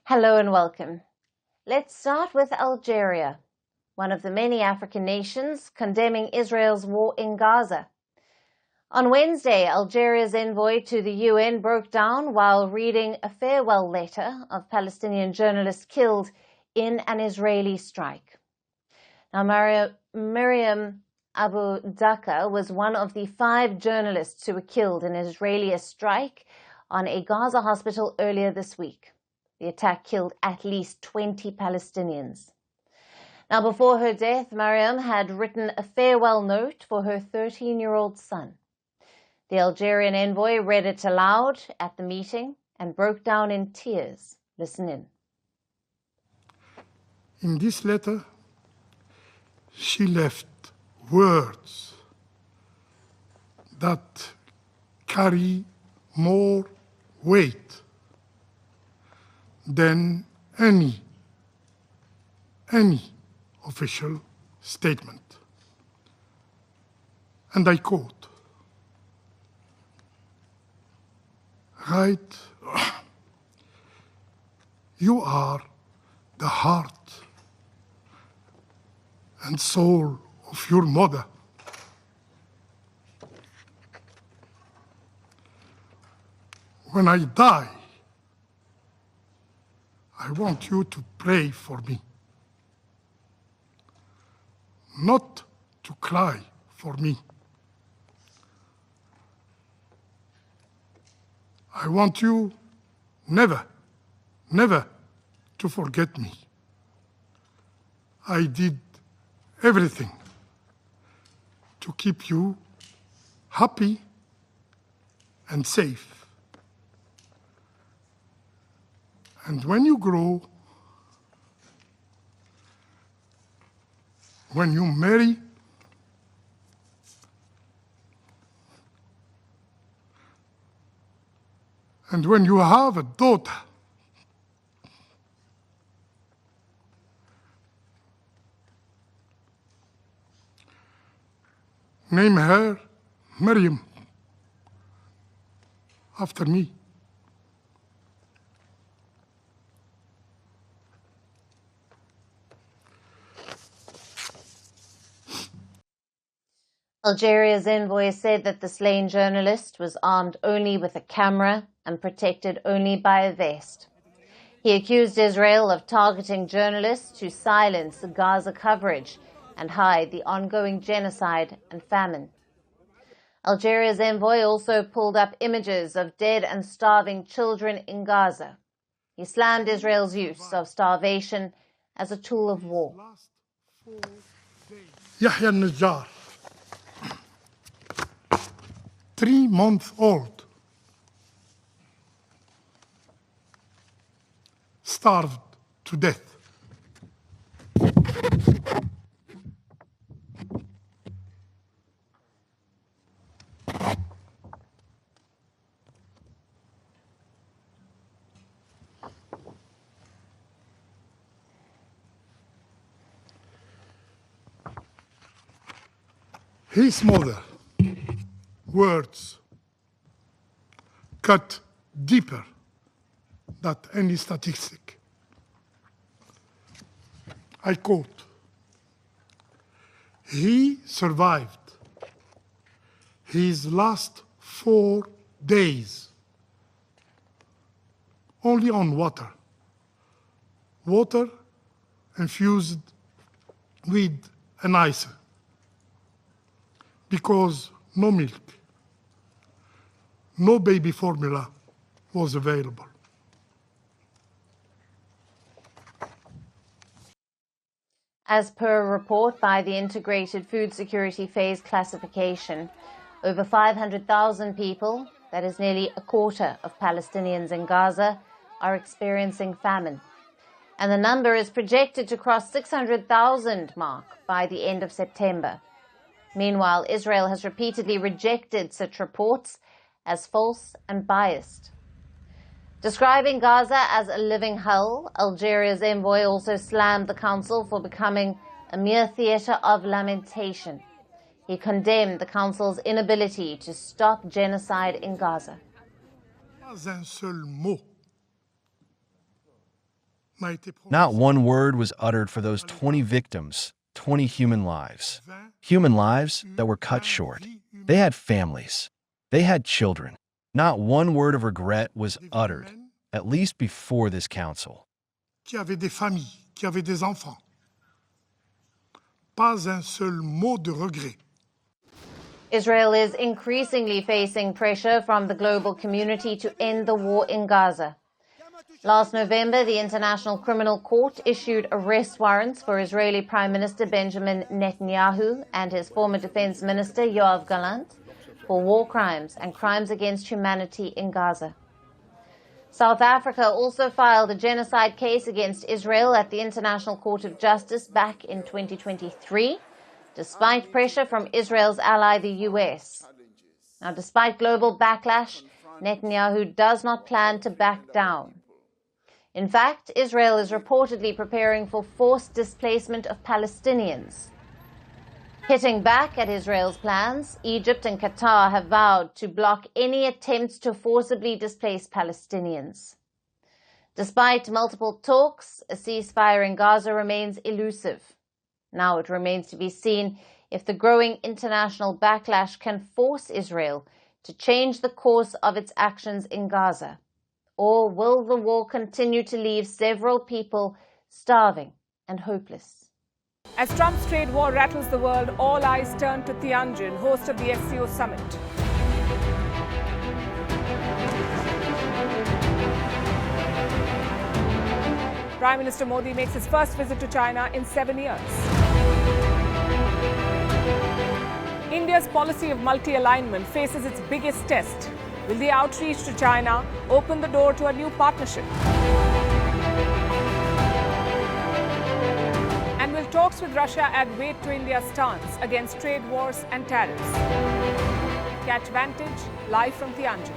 Hello and welcome. Let's start with Algeria, one of the many African nations condemning Israel's war in Gaza. On Wednesday, Algeria's envoy to the UN broke down while reading a farewell letter of Palestinian journalists killed in an Israeli strike. Now, Mariam Abu Daqqa was one of the 5 journalists who were killed in an Israeli strike on a Gaza hospital earlier this week. The attack killed at least 20 Palestinians. Now, before her death, Mariam had written a farewell note for her 13-year-old son. The Algerian envoy read it aloud at the meeting and broke down in tears. Listen in. In this letter, she left words that carry more weight than any official statement. And I quote, "Right, you are the heart and soul of your mother. When I die, I want you to pray for me, not to cry for me. I want you never to forget me. I did everything to keep you happy and safe. And when you grow, when you marry, and when you have a daughter, name her Mariam after me. Algeria's envoy said that the slain journalist was armed only with a camera and protected only by a vest. He accused Israel of targeting journalists to silence Gaza coverage and hide the ongoing genocide and famine. Algeria's envoy also pulled up images of dead and starving children in Gaza. He slammed Israel's use of starvation as a tool of war. Yahya al-Najjar, 3-month-old, starved to death. His mother, words cut deeper than any statistic. I quote, "He survived his last 4 days only on water infused with an ice, because no milk, no baby formula was available." As per a report by the Integrated Food Security Phase Classification, over 500,000 people, that is nearly a quarter of Palestinians in Gaza, are experiencing famine. And the number is projected to cross 600,000 mark by the end of September. Meanwhile, Israel has repeatedly rejected such reports as false and biased. Describing Gaza as a living hell, Algeria's envoy also slammed the council for becoming a mere theatre of lamentation. He condemned the council's inability to stop genocide in Gaza. Pas un seul mot Not one word was uttered for those 20 victims, 20 human lives that were cut short. They had families. They had children. Not one word of regret was uttered, at least before this council. Qui avaient des familles, qui avaient des enfants. Pas un seul mot de regret. Israel is increasingly facing pressure from the global community to end the war in Gaza. Last November, the International Criminal Court issued arrest warrants for Israeli Prime Minister Benjamin Netanyahu and his former Defense Minister Yoav Gallant for war crimes and crimes against humanity in Gaza. South Africa also filed a genocide case against Israel at the International Court of Justice back in 2023, despite pressure from Israel's ally, the US. Now, despite global backlash, Netanyahu does not plan to back down. In fact, Israel is reportedly preparing for forced displacement of Palestinians. Hitting back at Israel's plans, Egypt and Qatar have vowed to block any attempts to forcibly displace Palestinians. Despite multiple talks, a ceasefire in Gaza remains elusive. Now it remains to be seen if the growing international backlash can force Israel to change the course of its actions in Gaza. Or will the war continue to leave several people starving and hopeless? As Trump's trade war rattles the world, all eyes turn to Tianjin, host of the SCO summit. Prime Minister Modi makes his first visit to China in 7 years. India's policy of multi-alignment faces its biggest test. Will the outreach to China open the door to a new partnership? And will talks with Russia add weight to India's stance against trade wars and tariffs? Catch Vantage live from Tianjin.